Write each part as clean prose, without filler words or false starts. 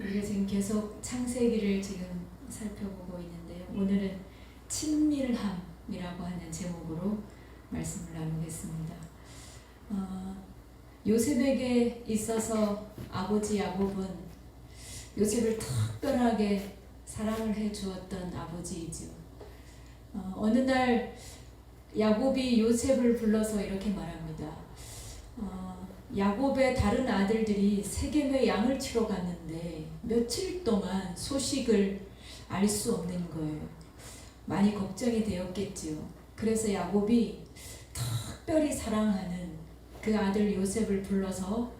우리가 지금 계속 창세기를 지금 살펴보고 있는데요. 오늘은 친밀함이라고 하는 제목으로 말씀을 나누겠습니다. 요셉에게 있어서 아버지 야곱은 요셉을 특별하게 사랑을 해 주었던 아버지이죠. 어느 날 야곱이 요셉을 불러서 이렇게 말합니다. 야곱의 다른 아들들이 세겜에 양을 치러 갔는데 며칠 동안 소식을 알 수 없는 거예요. 많이 걱정이 되었겠지요. 그래서 야곱이 특별히 사랑하는 그 아들 요셉을 불러서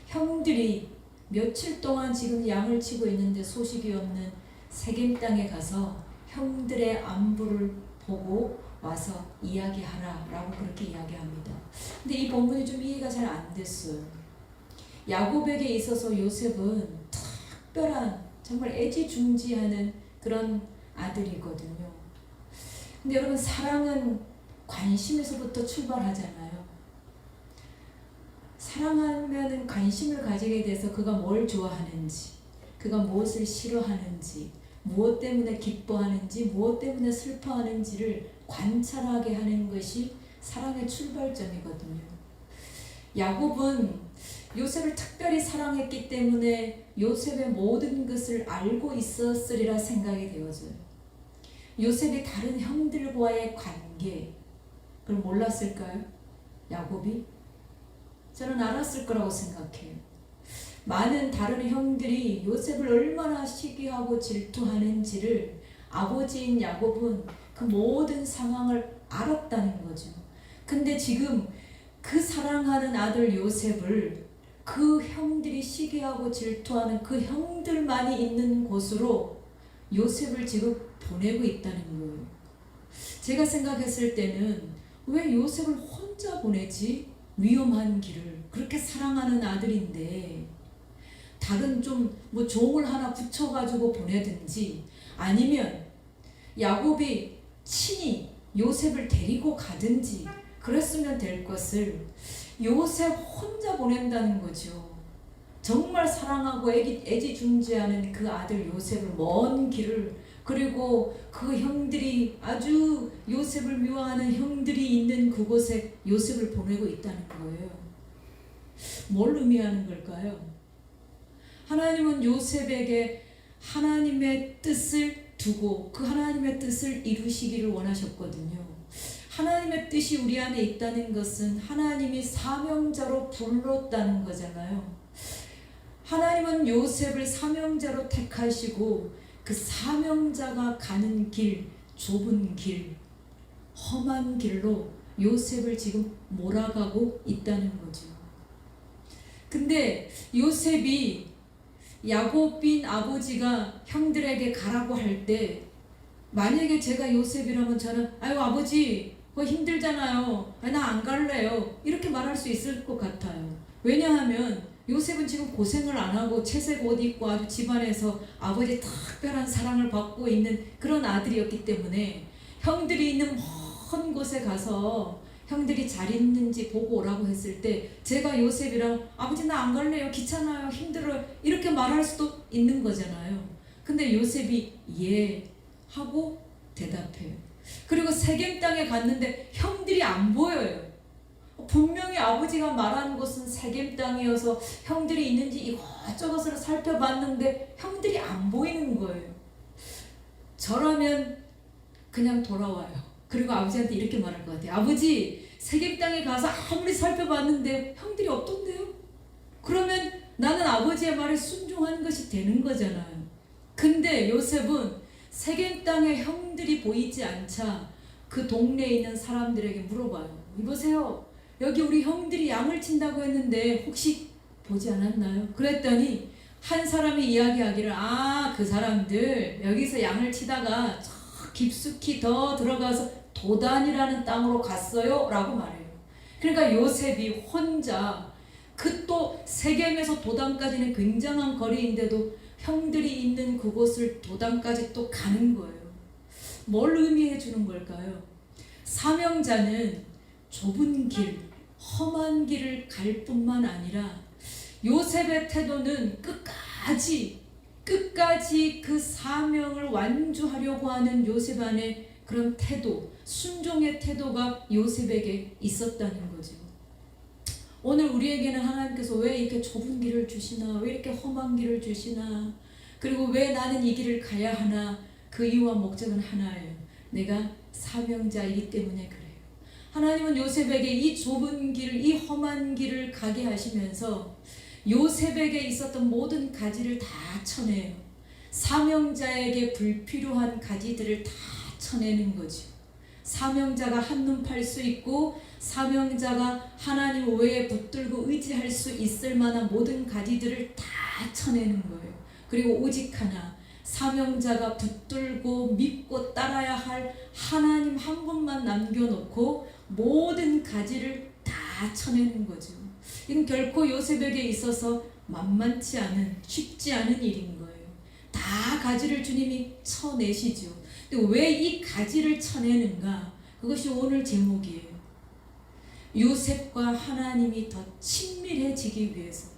형들이 며칠 동안 지금 양을 치고 있는데 소식이 없는 세겜 땅에 가서 형들의 안부를 보고 와서 이야기하라 라고 그렇게 이야기합니다. 근데 이 본문이 좀 이해가 잘 안 됐어요. 야곱에게 있어서 요셉은 특별한 정말 애지중지하는 그런 아들이거든요. 근데 여러분, 사랑은 관심에서부터 출발하잖아요. 사랑하면 관심을 가지게 돼서 그가 뭘 좋아하는지, 그가 무엇을 싫어하는지, 무엇 때문에 기뻐하는지, 무엇 때문에 슬퍼하는지를 관찰하게 하는 것이 사랑의 출발점이거든요. 야곱은 요셉을 특별히 사랑했기 때문에 요셉의 모든 것을 알고 있었으리라 생각이 되어져요. 요셉이 다른 형들과의 관계, 그걸 몰랐을까요? 야곱이? 저는 알았을 거라고 생각해요. 많은 다른 형들이 요셉을 얼마나 시기하고 질투하는지를 아버지인 야곱은 그 모든 상황을 알았다는 거죠. 근데 지금 그 사랑하는 아들 요셉을 그 형들이 시기하고 질투하는 그 형들만이 있는 곳으로 요셉을 지금 보내고 있다는 거예요. 제가 생각했을 때는 왜 요셉을 혼자 보내지? 위험한 길을. 그렇게 사랑하는 아들인데 다른 뭐 종을 하나 붙여가지고 보내든지, 아니면 야곱이 친히 요셉을 데리고 가든지 그랬으면 될 것을 요셉 혼자 보낸다는 거죠. 정말 사랑하고 애지중지하는 그 아들 요셉을 먼 길을, 그리고 그 형들이 아주 요셉을 미워하는 형들이 있는 그곳에 요셉을 보내고 있다는 거예요. 뭘 의미하는 걸까요? 하나님은 요셉에게 하나님의 뜻을 두고 그 하나님의 뜻을 이루시기를 원하셨거든요. 하나님의 뜻이 우리 안에 있다는 것은 하나님이 사명자로 불렀다는 거잖아요. 하나님은 요셉을 사명자로 택하시고 그 사명자가 가는 길, 좁은 길, 험한 길로 요셉을 지금 몰아가고 있다는 거죠. 근데 요셉이 야곱인 아버지가 형들에게 가라고 할 때, 만약에 제가 요셉이라면 저는 아유 아버지 그거 힘들잖아요, 나 안 갈래요, 이렇게 말할 수 있을 것 같아요. 왜냐하면 요셉은 지금 고생을 안 하고 채색 옷 입고 아주 집안에서 아버지의 특별한 사랑을 받고 있는 그런 아들이었기 때문에 형들이 있는 먼 곳에 가서 형들이 잘 있는지 보고 오라고 했을 때 제가 요셉이랑 아버지 나 안 갈래요, 귀찮아요, 힘들어요, 이렇게 말할 수도 있는 거잖아요. 근데 요셉이 예 하고 대답해요. 그리고 세겜 땅에 갔는데 형들이 안 보여요. 분명히 아버지가 말한 곳은 세겜 땅이어서 형들이 있는지 이것저것을 살펴봤는데 형들이 안 보이는 거예요. 저라면 그냥 돌아와요. 그리고 아버지한테 이렇게 말할 것 같아요. 아버지, 세겜 땅에 가서 아무리 살펴봤는데 형들이 없던데요? 그러면 나는 아버지의 말에 순종하는 것이 되는 거잖아요. 근데 요셉은 세겜 땅에 형들이 보이지 않자 그 동네에 있는 사람들에게 물어봐요. 이보세요, 여기 우리 형들이 양을 친다고 했는데 혹시 보지 않았나요? 그랬더니 한 사람이 이야기하기를 그 사람들 여기서 양을 치다가 저 깊숙이 더 들어가서 도단이라는 땅으로 갔어요 라고 말해요. 그러니까 요셉이 혼자 그 또 세겜에서 도단까지는 굉장한 거리인데도 형들이 있는 그곳을 도단까지 또 가는 거예요. 뭘 의미해 주는 걸까요? 사명자는 좁은 길, 험한 길을 갈 뿐만 아니라 요셉의 태도는 끝까지 끝까지 그 사명을 완주하려고 하는 요셉 안에 그런 태도, 순종의 태도가 요셉에게 있었다는 거죠. 오늘 우리에게는 하나님께서 왜 이렇게 좁은 길을 주시나, 왜 이렇게 험한 길을 주시나, 그리고 왜 나는 이 길을 가야 하나, 그 이유와 목적은 하나예요. 내가 사명자이기 때문에 그래요. 하나님은 요셉에게 이 좁은 길을, 이 험한 길을 가게 하시면서 요셉에게 있었던 모든 가지를 다 쳐내요. 사명자에게 불필요한 가지들을 다 쳐내는 거죠. 사명자가 한눈 팔 수 있고 사명자가 하나님 외에 붙들고 의지할 수 있을 만한 모든 가지들을 다 쳐내는 거예요. 그리고 오직 하나, 사명자가 붙들고 믿고 따라야 할 하나님 한 분만 남겨놓고 모든 가지를 다 쳐내는 거죠. 이건 결코 요셉에게 있어서 만만치 않은, 쉽지 않은 일인 거예요. 다 가지를 주님이 쳐내시죠. 근데 왜 이 가지를 쳐내는가? 그것이 오늘 제목이에요. 요셉과 하나님이 더 친밀해지기 위해서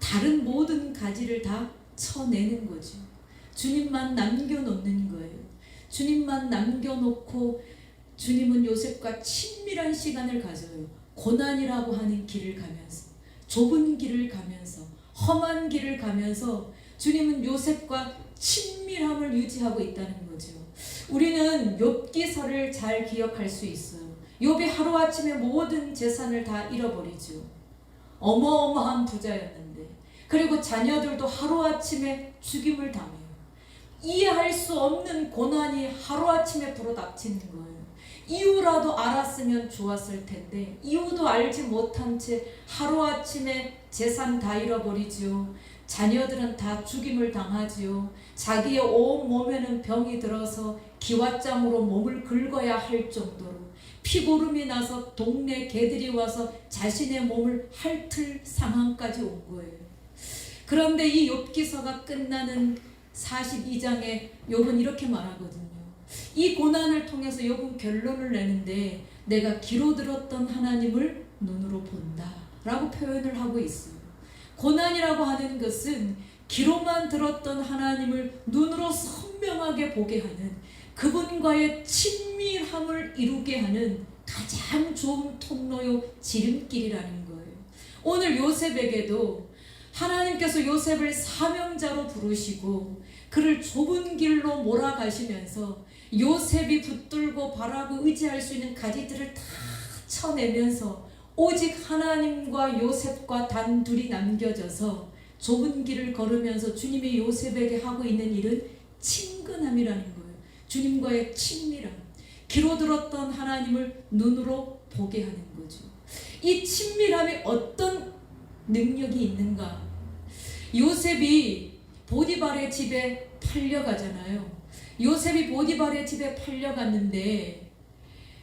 다른 모든 가지를 다 쳐내는 거죠. 주님만 남겨놓는 거예요. 주님만 남겨놓고 주님은 요셉과 친밀한 시간을 가져요. 고난이라고 하는 길을 가면서, 좁은 길을 가면서, 험한 길을 가면서 주님은 요셉과 친밀함을 유지하고 있다는 거죠. 우리는 욥기서를 잘 기억할 수 있어요. 욥이 하루아침에 모든 재산을 다 잃어버리죠. 어마어마한 부자였는데, 그리고 자녀들도 하루아침에 죽임을 당해요. 이해할 수 없는 고난이 하루아침에 불어닥치는 거예요. 이유라도 알았으면 좋았을 텐데 이유도 알지 못한 채 하루아침에 재산 다 잃어버리지요. 자녀들은 다 죽임을 당하지요. 자기의 온 몸에는 병이 들어서 기왓장으로 몸을 긁어야 할 정도로 피고름이 나서 동네 개들이 와서 자신의 몸을 핥을 상황까지 온 거예요. 그런데 이 욥기서가 끝나는 42장에 욥은 이렇게 말하거든요. 이 고난을 통해서 욥은 결론을 내는데 내가 귀로 들었던 하나님을 눈으로 본다 라고 표현을 하고 있어요. 고난이라고 하는 것은 귀로만 들었던 하나님을 눈으로 선명하게 보게 하는, 그분과의 친밀함을 이루게 하는 가장 좋은 통로요 지름길이라는 거예요. 오늘 요셉에게도 하나님께서 요셉을 사명자로 부르시고 그를 좁은 길로 몰아가시면서 요셉이 붙들고 바라고 의지할 수 있는 가지들을 다 쳐내면서 오직 하나님과 요셉과 단둘이 남겨져서 좁은 길을 걸으면서 주님이 요셉에게 하고 있는 일은 친근함이라는 거예요. 주님과의 친밀함. 귀로 들었던 하나님을 눈으로 보게 하는 거죠. 이 친밀함이 어떤 능력이 있는가? 요셉이 보디발의 집에 팔려가잖아요. 요셉이 보디발의 집에 팔려갔는데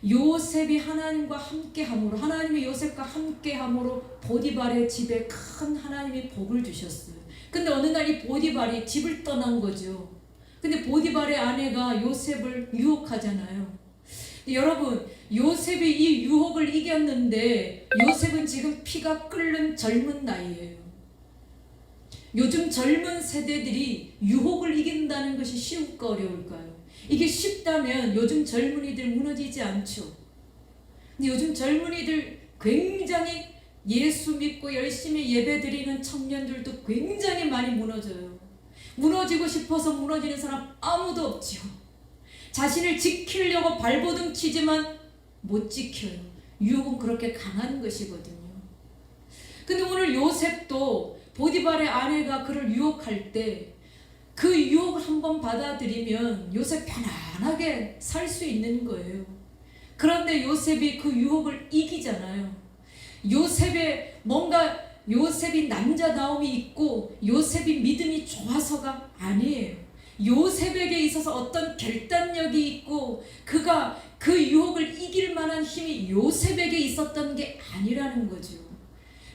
요셉이 하나님과 함께함으로, 하나님이 요셉과 함께함으로 보디발의 집에 큰 하나님이 복을 주셨어요. 근데 어느 날 이 보디발이 집을 떠난 거죠. 근데 보디발의 아내가 요셉을 유혹하잖아요. 여러분, 요셉이 이 유혹을 이겼는데 요셉은 지금 피가 끓는 젊은 나이예요. 요즘 젊은 세대들이 유혹을 이긴다는 것이 쉬울까 어려울까요? 이게 쉽다면 요즘 젊은이들 무너지지 않죠. 근데 요즘 젊은이들 굉장히 예수 믿고 열심히 예배드리는 청년들도 굉장히 많이 무너져요. 무너지고 싶어서 무너지는 사람 아무도 없지요. 자신을 지키려고 발버둥 치지만 못 지켜요. 유혹은 그렇게 강한 것이거든요. 근데 오늘 요셉도 보디발의 아내가 그를 유혹할 때 그 유혹을 한번 받아들이면 요셉 편안하게 살 수 있는 거예요. 그런데 요셉이 그 유혹을 이기잖아요. 요셉이 남자다움이 있고 요셉이 믿음이 좋아서가 아니에요. 요셉에게 있어서 어떤 결단력이 있고 그가 그 유혹을 이길 만한 힘이 요셉에게 있었던 게 아니라는 거죠.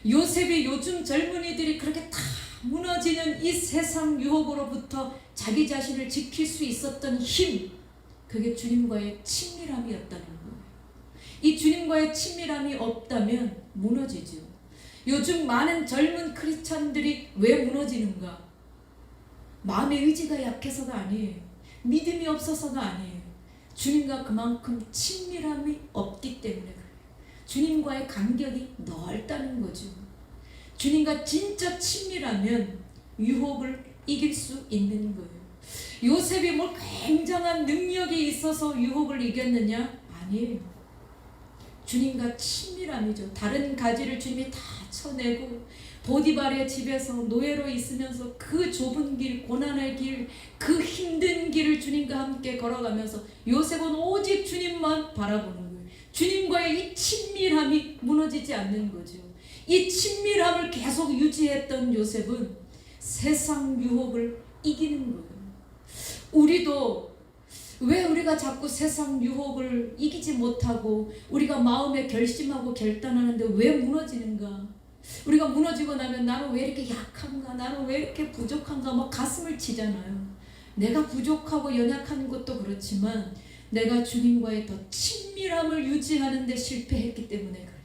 요셉이 요즘 젊은이들이 그렇게 다 무너지는 이 세상 유혹으로부터 자기 자신을 지킬 수 있었던 힘, 그게 주님과의 친밀함이었다는 거예요. 이 주님과의 친밀함이 없다면 무너지죠. 요즘 많은 젊은 크리스찬들이 왜 무너지는가? 마음의 의지가 약해서가 아니에요. 믿음이 없어서가 아니에요. 주님과 그만큼 친밀함이 없기 때문에 그래요. 주님과의 간격이 넓다는 거죠. 주님과 진짜 친밀하면 유혹을 이길 수 있는 거예요. 요셉이 뭘 굉장한 능력이 있어서 유혹을 이겼느냐? 아니에요. 주님과 친밀함이죠. 다른 가지를 주님이 다 쳐내고 보디발의 집에서 노예로 있으면서 그 좁은 길, 고난의 길, 그 힘든 길을 주님과 함께 걸어가면서 요셉은 오직 주님만 바라보는 거예요. 주님과의 이 친밀함이 무너지지 않는 거죠. 이 친밀함을 계속 유지했던 요셉은 세상 유혹을 이기는 거예요. 우리도 왜 우리가 자꾸 세상 유혹을 이기지 못하고 우리가 마음에 결심하고 결단하는데 왜 무너지는가? 우리가 무너지고 나면 나는 왜 이렇게 약한가? 나는 왜 이렇게 부족한가? 막 가슴을 치잖아요. 내가 부족하고 연약한 것도 그렇지만 내가 주님과의 더 친밀함을 유지하는 데 실패했기 때문에 그래요.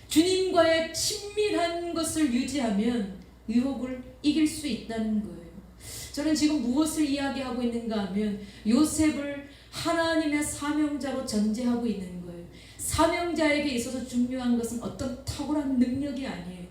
주님과의 친밀한 것을 유지하면 유혹을 이길 수 있다는 거예요. 저는 지금 무엇을 이야기하고 있는가 하면 요셉을 하나님의 사명자로 전제하고 있는 거예요. 사명자에게 있어서 중요한 것은 어떤 탁월한 능력이 아니에요.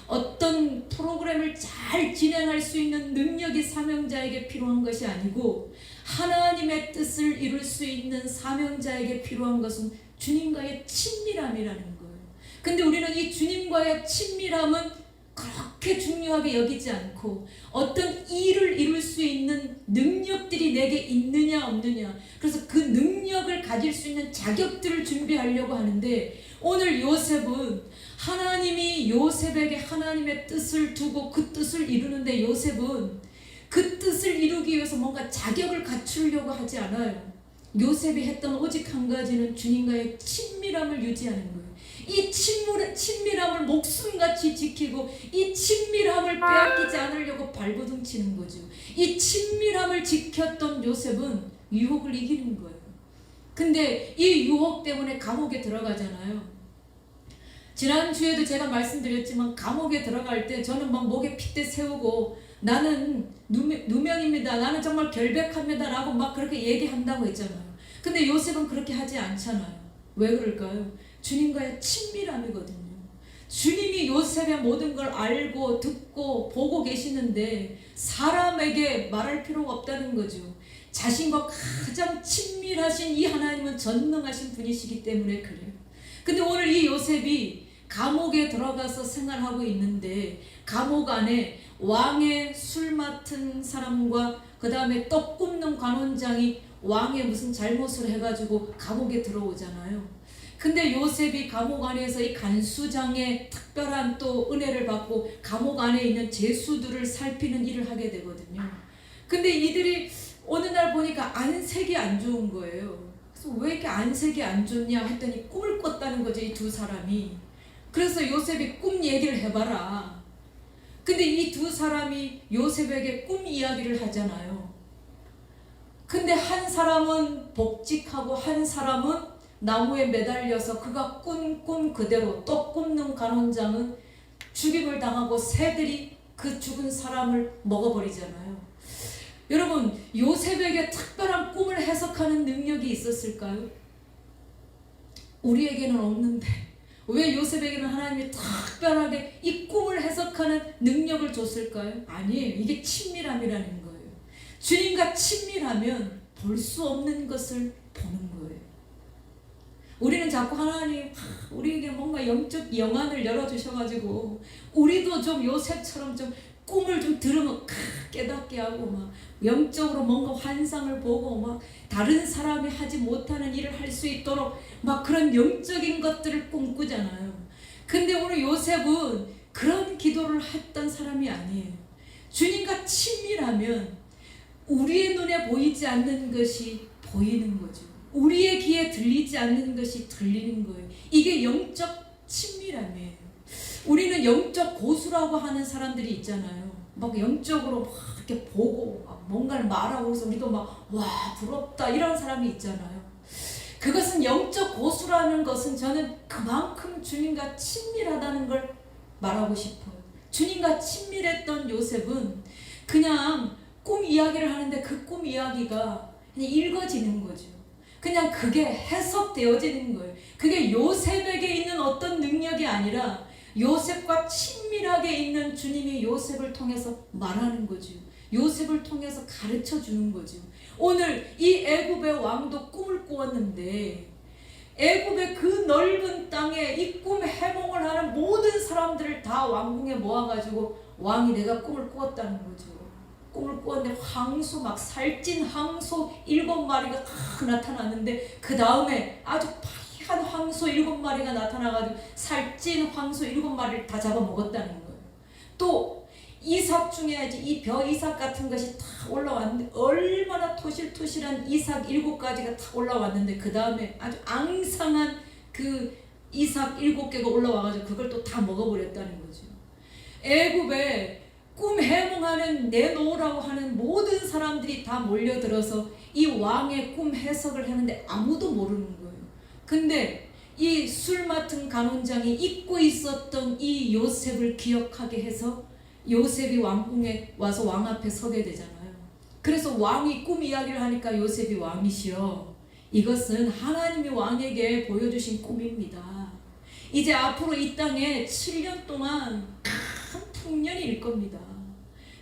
어떤 프로그램을 잘 진행할 수 있는 능력이 사명자에게 필요한 것이 아니고 하나님의 뜻을 이룰 수 있는 사명자에게 필요한 것은 주님과의 친밀함이라는 거예요. 근데 우리는 이 주님과의 친밀함은 그렇게 중요하게 여기지 않고 어떤 일을 이룰 수 있는 능력들이 내게 있느냐 없느냐, 그래서 그 능력을 가질 수 있는 자격들을 준비하려고 하는데 오늘 요셉은 하나님이 요셉에게 하나님의 뜻을 두고 그 뜻을 이루는데 요셉은 그 뜻을 이루기 위해서 뭔가 자격을 갖추려고 하지 않아요. 요셉이 했던 오직 한 가지는 주님과의 친밀함을 유지하는 거예요. 이 친밀함을 목숨같이 지키고 이 친밀함을 빼앗기지 않으려고 발버둥 치는 거죠. 이 친밀함을 지켰던 요셉은 유혹을 이기는 거예요. 근데 이 유혹 때문에 감옥에 들어가잖아요. 지난주에도 제가 말씀드렸지만 감옥에 들어갈 때 저는 막 목에 핏대 세우고 나는 누명입니다. 나는 정말 결백합니다. 라고 막 그렇게 얘기한다고 했잖아요. 근데 요셉은 그렇게 하지 않잖아요. 왜 그럴까요? 주님과의 친밀함이거든요. 주님이 요셉의 모든 걸 알고 듣고 보고 계시는데 사람에게 말할 필요가 없다는 거죠. 자신과 가장 친밀하신 이 하나님은 전능하신 분이시기 때문에 그래요. 근데 오늘 이 요셉이 감옥에 들어가서 생활하고 있는데 감옥 안에 왕의 술 맡은 사람과 그 다음에 떡 굽는 관원장이 왕의 무슨 잘못을 해가지고 감옥에 들어오잖아요. 근데 요셉이 감옥 안에서 이 간수장의 특별한 또 은혜를 받고 감옥 안에 있는 죄수들을 살피는 일을 하게 되거든요. 근데 이들이 어느 날 보니까 안색이 안 좋은 거예요. 그래서 왜 이렇게 안색이 안 좋냐 했더니 꿈을 꿨다는 거죠, 이 두 사람이. 그래서 요셉이 꿈 얘기를 해봐라. 근데 이 두 사람이 요셉에게 꿈 이야기를 하잖아요. 근데 한 사람은 복직하고 한 사람은 나무에 매달려서 그가 꾼 꿈 그대로 떡 굽는 간원장은 죽임을 당하고 새들이 그 죽은 사람을 먹어버리잖아요. 여러분, 요셉에게 특별한 꿈을 해석하는 능력이 있었을까요? 우리에게는 없는데 왜 요셉에게는 하나님이 특별하게 이 꿈을 해석하는 능력을 줬을까요? 아니에요. 이게 친밀함이라는 거예요. 주님과 친밀하면 볼 수 없는 것을 보는 거예요. 우리는 자꾸 하나님 우리에게 뭔가 영적 영안을 열어주셔가지고 우리도 좀 요셉처럼 좀 꿈을 좀 들으면 깨닫게 하고 막 영적으로 뭔가 환상을 보고 막 다른 사람이 하지 못하는 일을 할 수 있도록 막 그런 영적인 것들을 꿈꾸잖아요. 근데 오늘 요셉은 그런 기도를 했던 사람이 아니에요. 주님과 친밀하면 우리의 눈에 보이지 않는 것이 보이는 거죠. 우리의 귀에 들리지 않는 것이 들리는 거예요. 이게 영적 친밀함이에요. 우리는 영적 고수라고 하는 사람들이 있잖아요. 막 영적으로 막 이렇게 보고 막 뭔가를 말하고 해서 우리도 막 와 부럽다 이런 사람이 있잖아요. 그것은 영적 고수라는 것은 저는 그만큼 주님과 친밀하다는 걸 말하고 싶어요. 주님과 친밀했던 요셉은 그냥 꿈 이야기를 하는데 그 꿈 이야기가 그냥 읽어지는 거죠. 그냥 그게 해석되어지는 거예요. 그게 요셉에게 있는 어떤 능력이 아니라 요셉과 친밀하게 있는 주님이 요셉을 통해서 말하는 거죠. 요셉을 통해서 가르쳐 주는 거죠. 오늘 이 애굽의 왕도 꿈을 꾸었는데 애굽의 그 넓은 땅에 이 꿈 해몽을 하는 모든 사람들을 다 왕궁에 모아가지고 왕이 내가 꿈을 꾸었다는 거죠. 꿈을 꾸었는데 황소, 막 살찐 황소 7마리가 다 나타났는데 그 다음에 아주 파리한 황소 7마리가 나타나가지고 살찐 황소 7마리를 다 잡아먹었다는 거예요. 또 이삭 중에 이 벼 이삭 같은 것이 다 올라왔는데 얼마나 토실토실한 이삭 7가지가 다 올라왔는데 그 다음에 아주 앙상한 그 이삭 7개가 올라와가지고 그걸 또 다 먹어버렸다는 거죠. 애굽에 꿈 해몽하는 내놓으라고 하는 모든 사람들이 다 몰려들어서 이 왕의 꿈 해석을 하는데 아무도 모르는 거예요. 근데 이 술 맡은 간원장이 잊고 있었던 이 요셉을 기억하게 해서 요셉이 왕궁에 와서 왕 앞에 서게 되잖아요. 그래서 왕이 꿈 이야기를 하니까 요셉이 왕이시여, 이것은 하나님이 왕에게 보여주신 꿈입니다. 이제 앞으로 이 땅에 7년 동안 큰 풍년이 일 겁니다.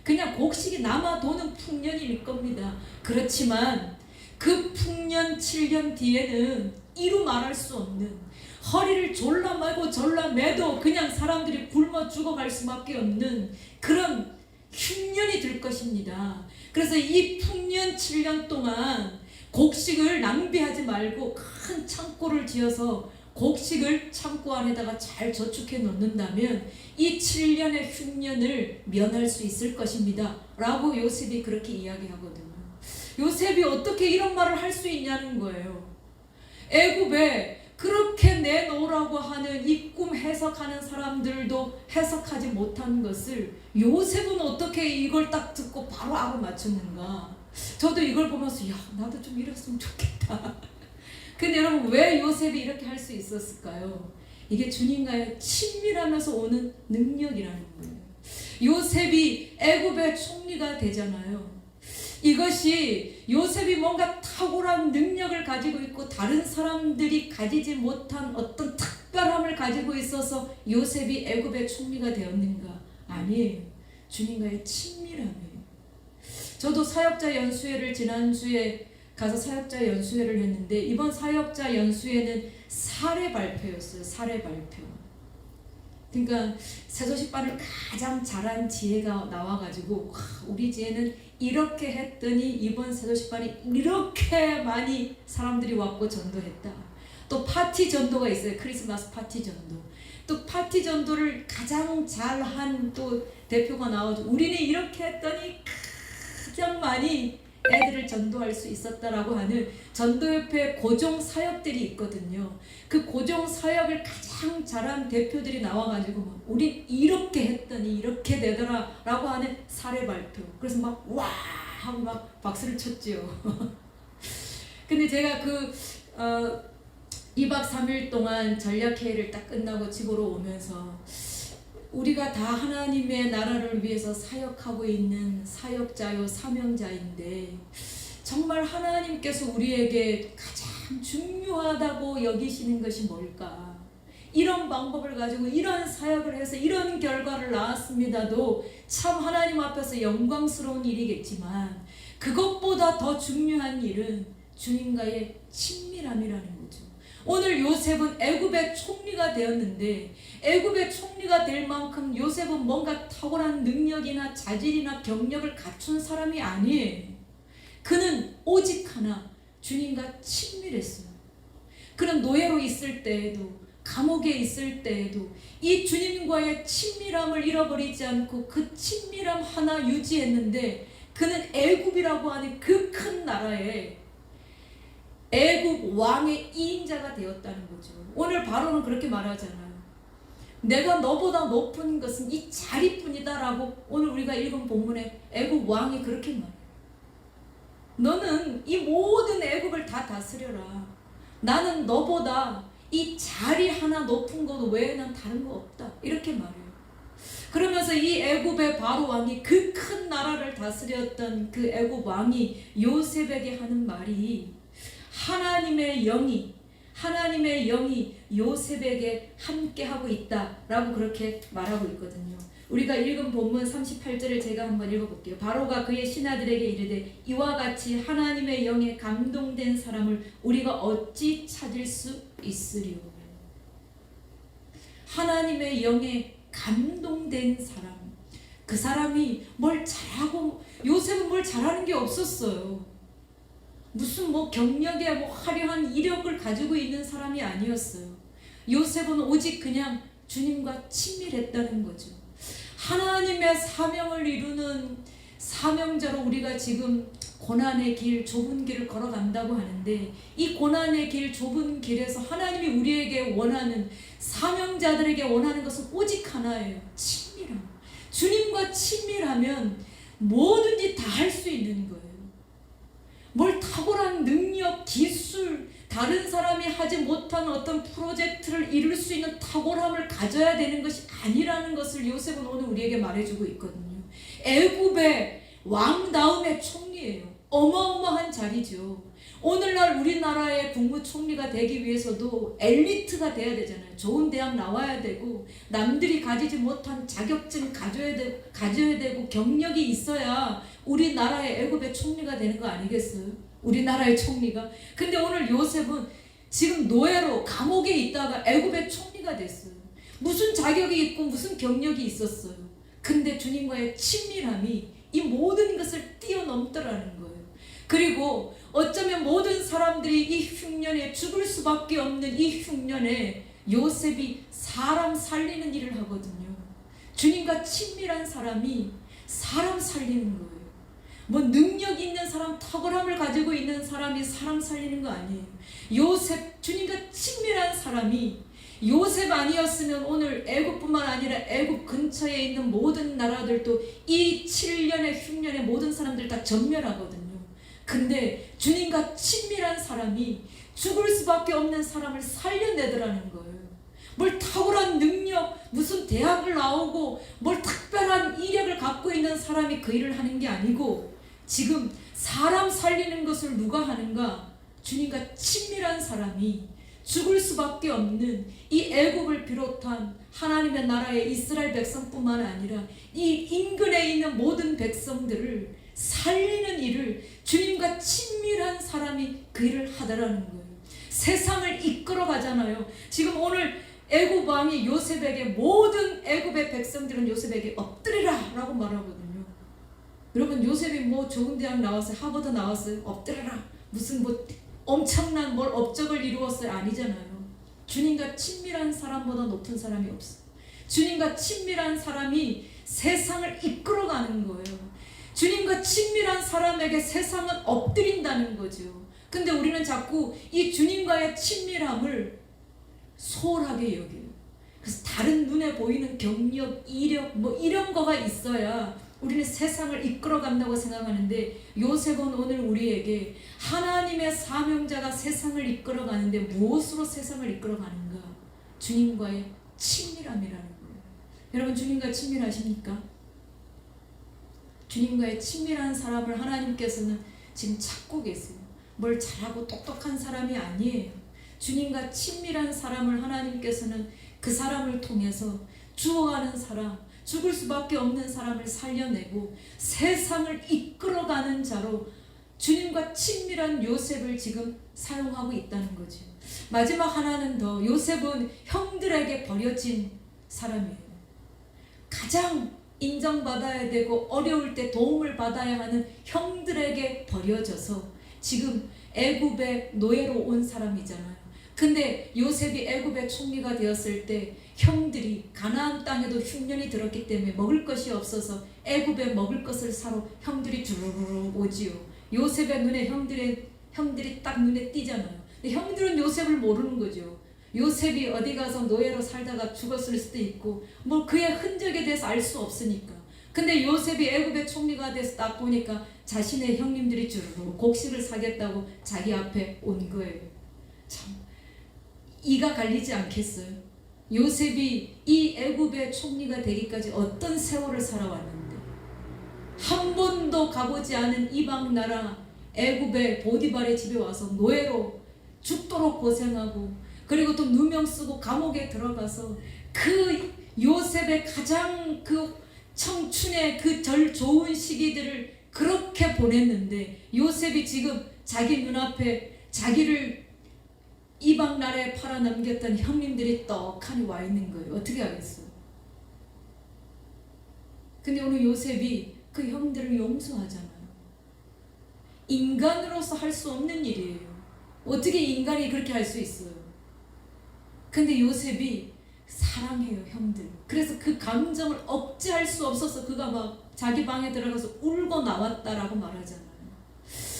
그냥 곡식이 남아 도는 풍년이 일 겁니다. 그렇지만 그 풍년 7년 뒤에는 이루 말할 수 없는, 허리를 졸라 매고 졸라 매도 그냥 사람들이 굶어 죽어갈 수밖에 없는 그런 흉년이 될 것입니다. 그래서 이 풍년 7년 동안 곡식을 낭비하지 말고 큰 창고를 지어서 곡식을 창고 안에다가 잘 저축해 놓는다면 이 7년의 흉년을 면할 수 있을 것입니다 라고 요셉이 그렇게 이야기하거든요. 요셉이 어떻게 이런 말을 할 수 있냐는 거예요. 애굽에 그렇게 내놓으라고 하는 이 꿈 해석하는 사람들도 해석하지 못한 것을 요셉은 어떻게 이걸 딱 듣고 바로 알아맞혔는가. 저도 이걸 보면서 야, 나도 좀 이랬으면 좋겠다. 근데 여러분, 왜 요셉이 이렇게 할 수 있었을까요? 이게 주님과의 친밀하면서 오는 능력이라는 거예요. 요셉이 애굽의 총리가 되잖아요. 이것이 요셉이 뭔가 탁월한 능력을 가지고 있고 다른 사람들이 가지지 못한 어떤 특별함을 가지고 있어서 요셉이 애굽의 총리가 되었는가? 아니에요. 주님과의 친밀함이에요. 저도 사역자 연수회를 지난주에 가서 사역자 연수회를 했는데 이번 사역자 연수회는 사례 발표였어요. 사례 발표. 그러니까 세조식반을 가장 잘한 지혜가 나와가지고 우리 지혜는 이렇게 했더니 이번 세조식반이 이렇게 많이 사람들이 왔고 전도했다. 또 파티 전도가 있어요. 크리스마스 파티 전도. 또 파티 전도를 가장 잘한 또 대표가 나와가지고 우리는 이렇게 했더니 가장 많이 애들을 전도할 수 있었다라고 하는 전도협회 고정 사역들이 있거든요. 그 고정 사역을 가장 잘한 대표들이 나와가지고 막 우리 이렇게 했더니 이렇게 되더라 라고 하는 사례 발표. 그래서 막 와 하고 막 박수를 쳤지요. 근데 제가 2박 3일 동안 전략회의를 딱 끝나고 집으로 오면서 우리가 다 하나님의 나라를 위해서 사역하고 있는 사역자요 사명자인데 정말 하나님께서 우리에게 가장 중요하다고 여기시는 것이 뭘까? 이런 방법을 가지고 이런 사역을 해서 이런 결과를 낳았습니다도 참 하나님 앞에서 영광스러운 일이겠지만 그것보다 더 중요한 일은 주님과의 친밀함이라는 거죠. 오늘 요셉은 애굽의 총리가 되었는데 애굽의 총리가 될 만큼 요셉은 뭔가 탁월한 능력이나 자질이나 경력을 갖춘 사람이 아니에요. 그는 오직 하나 주님과 친밀했어요. 그는 노예로 있을 때에도 감옥에 있을 때에도 이 주님과의 친밀함을 잃어버리지 않고 그 친밀함 하나 유지했는데 그는 애굽이라고 하는 그 큰 나라에 애굽 왕의 2인자가 되었다는 거죠. 오늘 바로는 그렇게 말하잖아요. 내가 너보다 높은 것은 이 자리뿐이다 라고 오늘 우리가 읽은 본문에 애굽 왕이 그렇게 말해요. 너는 이 모든 애굽을 다 다스려라. 나는 너보다 이 자리 하나 높은 것 외에는 다른 거 없다. 이렇게 말해요. 그러면서 이 애굽의 바로 왕이 그 큰 나라를 다스렸던 그 애굽 왕이 요셉에게 하는 말이 하나님의 영이 요셉에게 함께하고 있다라고 그렇게 말하고 있거든요. 우리가 읽은 본문 38절을 제가 한번 읽어볼게요. 바로가 그의 신하들에게 이르되 이와 같이 하나님의 영에 감동된 사람을 우리가 어찌 찾을 수 있으리요. 하나님의 영에 감동된 사람, 그 사람이 뭘 잘하고, 요셉은 뭘 잘하는 게 없었어요. 무슨 경력에 화려한 이력을 가지고 있는 사람이 아니었어요. 요셉은 오직 그냥 주님과 친밀했다는 거죠. 하나님의 사명을 이루는 사명자로 우리가 지금 고난의 길, 좁은 길을 걸어간다고 하는데, 이 고난의 길, 좁은 길에서 하나님이 우리에게 원하는, 사명자들에게 원하는 것은 오직 하나예요. 친밀함. 주님과 친밀하면 뭐든지 다 할 수 있는 거예요. 뭘 탁월한 능력, 기술, 다른 사람이 하지 못한 어떤 프로젝트를 이룰 수 있는 탁월함을 가져야 되는 것이 아니라는 것을 요셉은 오늘 우리에게 말해주고 있거든요. 애굽의 왕다움의 총리예요. 어마어마한 자리죠. 오늘날 우리나라의 국무총리가 되기 위해서도 엘리트가 돼야 되잖아요. 좋은 대학 나와야 되고, 남들이 가지지 못한 자격증 가져야 되고 경력이 있어야 우리나라의 애굽의 총리가 되는 거 아니겠어요? 우리나라의 총리가. 근데 오늘 요셉은 지금 노예로 감옥에 있다가 애굽의 총리가 됐어요. 무슨 자격이 있고 무슨 경력이 있었어요. 근데 주님과의 친밀함이 이 모든 것을 뛰어넘더라는 거예요. 그리고 어쩌면 모든 사람들이 이 흉년에 죽을 수밖에 없는 이 흉년에 요셉이 사람 살리는 일을 하거든요. 주님과 친밀한 사람이 사람 살리는 거예요. 능력 있는 사람, 탁월함을 가지고 있는 사람이 사람 살리는 거 아니에요. 요셉, 주님과 친밀한 사람이, 요셉 아니었으면 오늘 애굽뿐만 아니라 애굽 근처에 있는 모든 나라들도 이 7년의 흉년에 모든 사람들 다 전멸하거든요. 근데 주님과 친밀한 사람이 죽을 수밖에 없는 사람을 살려내더라는 거예요. 뭘 탁월한 능력, 무슨 대학을 나오고 뭘 특별한 이력을 갖고 있는 사람이 그 일을 하는 게 아니고, 지금 사람 살리는 것을 누가 하는가? 주님과 친밀한 사람이 죽을 수밖에 없는 이 애굽을 비롯한 하나님의 나라의 이스라엘 백성뿐만 아니라 이 인근에 있는 모든 백성들을 살리는 일을 주님과 친밀한 사람이 그 일을 하더라는 거예요. 세상을 이끌어 가잖아요. 지금 오늘 애굽 왕이 요셉에게, 모든 애굽의 백성들은 요셉에게 엎드리라 라고 말하거든요. 여러분, 요셉이 좋은 대학 나왔어요? 하버드 나왔어요? 엎드려라. 무슨 엄청난 업적을 이루었어요? 아니잖아요. 주님과 친밀한 사람보다 높은 사람이 없어요. 주님과 친밀한 사람이 세상을 이끌어가는 거예요. 주님과 친밀한 사람에게 세상은 엎드린다는 거죠. 근데 우리는 자꾸 이 주님과의 친밀함을 소홀하게 여겨요. 그래서 다른 눈에 보이는 경력, 이력 이런 거가 있어야 우리는 세상을 이끌어간다고 생각하는데, 요셉은 오늘 우리에게 하나님의 사명자가 세상을 이끌어가는데 무엇으로 세상을 이끌어가는가? 주님과의 친밀함이라는 거예요. 여러분, 주님과 친밀하십니까? 주님과의 친밀한 사람을 하나님께서는 지금 찾고 계세요. 뭘 잘하고 똑똑한 사람이 아니에요. 주님과 친밀한 사람을 하나님께서는 그 사람을 통해서 죽어가는 사람, 죽을 수밖에 없는 사람을 살려내고 세상을 이끌어가는 자로 주님과 친밀한 요셉을 지금 사용하고 있다는 거죠. 마지막 하나는 더, 요셉은 형들에게 버려진 사람이에요. 가장 인정받아야 되고 어려울 때 도움을 받아야 하는 형들에게 버려져서 지금 애굽의 노예로 온 사람이잖아요. 근데 요셉이 애굽의 총리가 되었을 때 형들이 가나안 땅에도 흉년이 들었기 때문에 먹을 것이 없어서 애굽에 먹을 것을 사러 형들이 주르르 오지요. 요셉의 눈에 형들이 딱 눈에 띄잖아요. 근데 형들은 요셉을 모르는 거죠. 요셉이 어디 가서 노예로 살다가 죽었을 수도 있고 그의 흔적에 대해서 알 수 없으니까. 근데 요셉이 애굽의 총리가 돼서 딱 보니까 자신의 형님들이 주르르 곡식을 사겠다고 자기 앞에 온 거예요. 참 이가 갈리지 않겠어요? 요셉이 이 애굽의 총리가 되기까지 어떤 세월을 살아왔는데, 한 번도 가보지 않은 이방 나라 애굽의 보디발의 집에 와서 노예로 죽도록 고생하고, 그리고 또 누명 쓰고 감옥에 들어가서 그 요셉의 가장 그 청춘의 그 절 좋은 시기들을 그렇게 보냈는데, 요셉이 지금 자기 눈앞에 자기를 이방 나라에 팔아넘겼던 형님들이 떡하니 와 있는 거예요. 어떻게 하겠어요? 근데 오늘 요셉이 그 형들을 용서하잖아요. 인간으로서 할 수 없는 일이에요. 어떻게 인간이 그렇게 할 수 있어요? 근데 요셉이 사랑해요, 형들. 그래서 그 감정을 억제할 수 없어서 그가 막 자기 방에 들어가서 울고 나왔다라고 말하잖아요.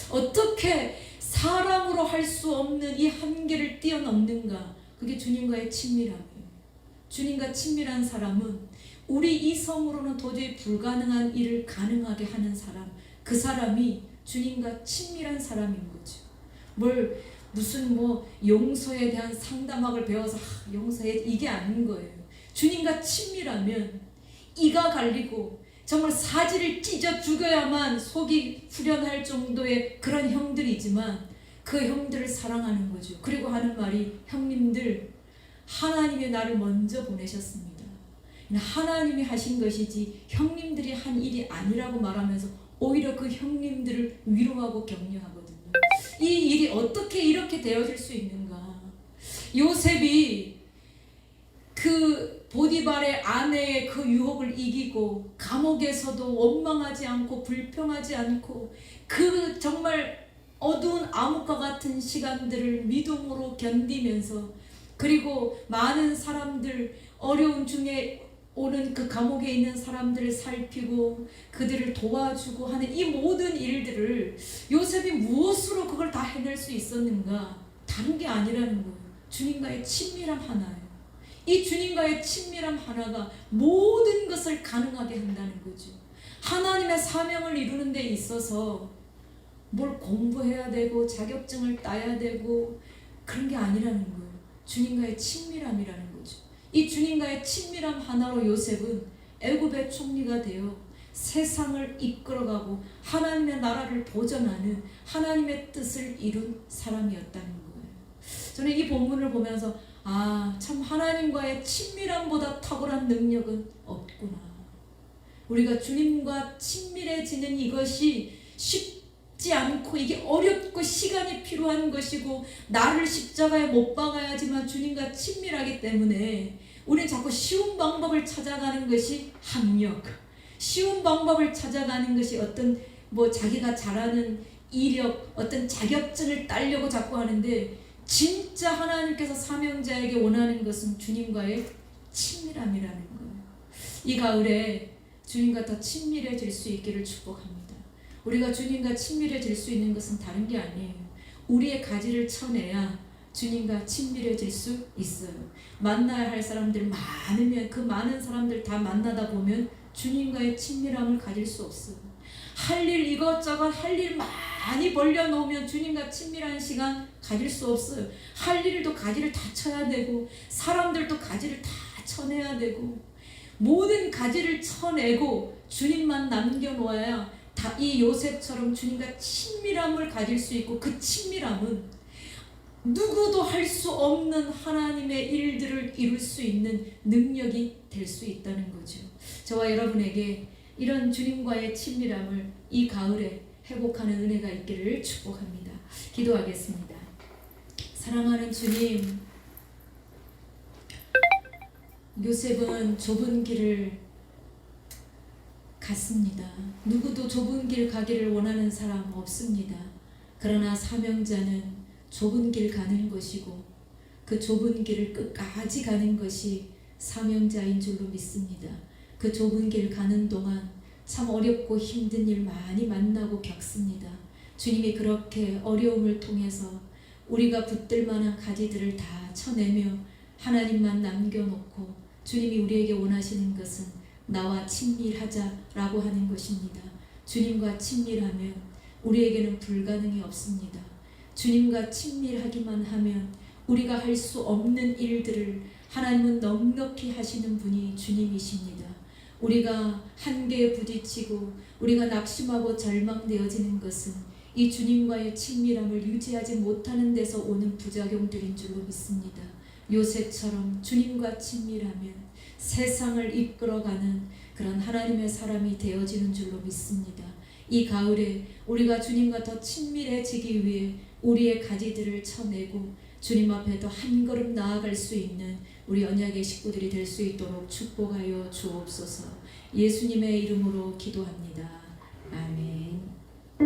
어떻게 사람으로 할 수 없는 이 한계를 뛰어넘는가? 그게 주님과의 친밀함이에요. 주님과 친밀한 사람은 우리 이성으로는 도저히 불가능한 일을 가능하게 하는 사람, 그 사람이 주님과 친밀한 사람인 거죠. 무슨 용서에 대한 상담학을 배워서 용서해, 이게 아닌 거예요. 주님과 친밀하면 이가 갈리고 정말 사지를 찢어 죽여야만 속이 후련할 정도의 그런 형들이지만 그 형들을 사랑하는 거죠. 그리고 하는 말이, 형님들, 하나님이 나를 먼저 보내셨습니다. 하나님이 하신 것이지 형님들이 한 일이 아니라고 말하면서 오히려 그 형님들을 위로하고 격려하거든요. 이 일이 어떻게 이렇게 되어질 수 있는가? 요셉이 그 보디발의 아내의 그 유혹을 이기고 감옥에서도 원망하지 않고 불평하지 않고 그 정말 어두운 암흑과 같은 시간들을 믿음으로 견디면서, 그리고 많은 사람들, 어려움 중에 오는 그 감옥에 있는 사람들을 살피고 그들을 도와주고 하는 이 모든 일들을 요셉이 무엇으로 그걸 다 해낼 수 있었는가? 다른 게 아니라는 거예요. 주님과의 친밀함 하나예요. 이 주님과의 친밀함 하나가 모든 것을 가능하게 한다는 거죠. 하나님의 사명을 이루는 데 있어서 뭘 공부해야 되고 자격증을 따야 되고 그런 게 아니라는 거예요. 주님과의 친밀함이라는 거죠. 이 주님과의 친밀함 하나로 요셉은 애굽의 총리가 되어 세상을 이끌어가고 하나님의 나라를 보전하는 하나님의 뜻을 이룬 사람이었다는 거예요. 저는 이 본문을 보면서 참 하나님과의 친밀함보다 탁월한 능력은 없구나. 우리가 주님과 친밀해지는 이것이 쉽지 않고 이게 어렵고 시간이 필요한 것이고 나를 십자가에 못 박아야지만 주님과 친밀하기 때문에 우리는 자꾸 쉬운 방법을 찾아가는 것이 학력, 쉬운 방법을 찾아가는 것이 어떤 자기가 잘하는 이력, 어떤 자격증을 따려고 자꾸 하는데, 진짜 하나님께서 사명자에게 원하는 것은 주님과의 친밀함이라는 거예요. 이 가을에 주님과 더 친밀해질 수 있기를 축복합니다. 우리가 주님과 친밀해질 수 있는 것은 다른 게 아니에요. 우리의 가지를 쳐내야 주님과 친밀해질 수 있어요. 만나야 할 사람들 많으면 그 많은 사람들 다 만나다 보면 주님과의 친밀함을 가질 수 없어요. 할 일 이것저것 할 일 많이 벌려놓으면 주님과 친밀한 시간 가질 수 없어요. 할 일도 가지를 다 쳐야 되고 사람들도 가지를 다 쳐내야 되고 모든 가지를 쳐내고 주님만 남겨놓아야 이 요셉처럼 주님과 친밀함을 가질 수 있고, 그 친밀함은 누구도 할 수 없는 하나님의 일들을 이룰 수 있는 능력이 될 수 있다는 거죠. 저와 여러분에게 이런 주님과의 친밀함을 이 가을에 회복하는 은혜가 있기를 축복합니다. 기도하겠습니다. 사랑하는 주님, 요셉은 좁은 길을 갔습니다. 누구도 좁은 길 가기를 원하는 사람 없습니다. 그러나 사명자는 좁은 길 가는 것이고 그 좁은 길을 끝까지 가는 것이 사명자인 줄로 믿습니다. 그 좁은 길 가는 동안 참 어렵고 힘든 일 많이 만나고 겪습니다. 주님이 그렇게 어려움을 통해서 우리가 붙들 만한 가지들을 다 쳐내며 하나님만 남겨놓고 주님이 우리에게 원하시는 것은 나와 친밀하자라고 하는 것입니다. 주님과 친밀하면 우리에게는 불가능이 없습니다. 주님과 친밀하기만 하면 우리가 할 수 없는 일들을 하나님은 넉넉히 하시는 분이 주님이십니다. 우리가 한계에 부딪히고 우리가 낙심하고 절망되어지는 것은 이 주님과의 친밀함을 유지하지 못하는 데서 오는 부작용들인 줄로 믿습니다. 요셉처럼 주님과 친밀하면 세상을 이끌어가는 그런 하나님의 사람이 되어지는 줄로 믿습니다. 이 가을에 우리가 주님과 더 친밀해지기 위해 우리의 가지들을 쳐내고 주님 앞에 더 한 걸음 나아갈 수 있는 우리 언약의 식구들이 될 수 있도록 축복하여 주옵소서. 예수님의 이름으로 기도합니다. 아멘.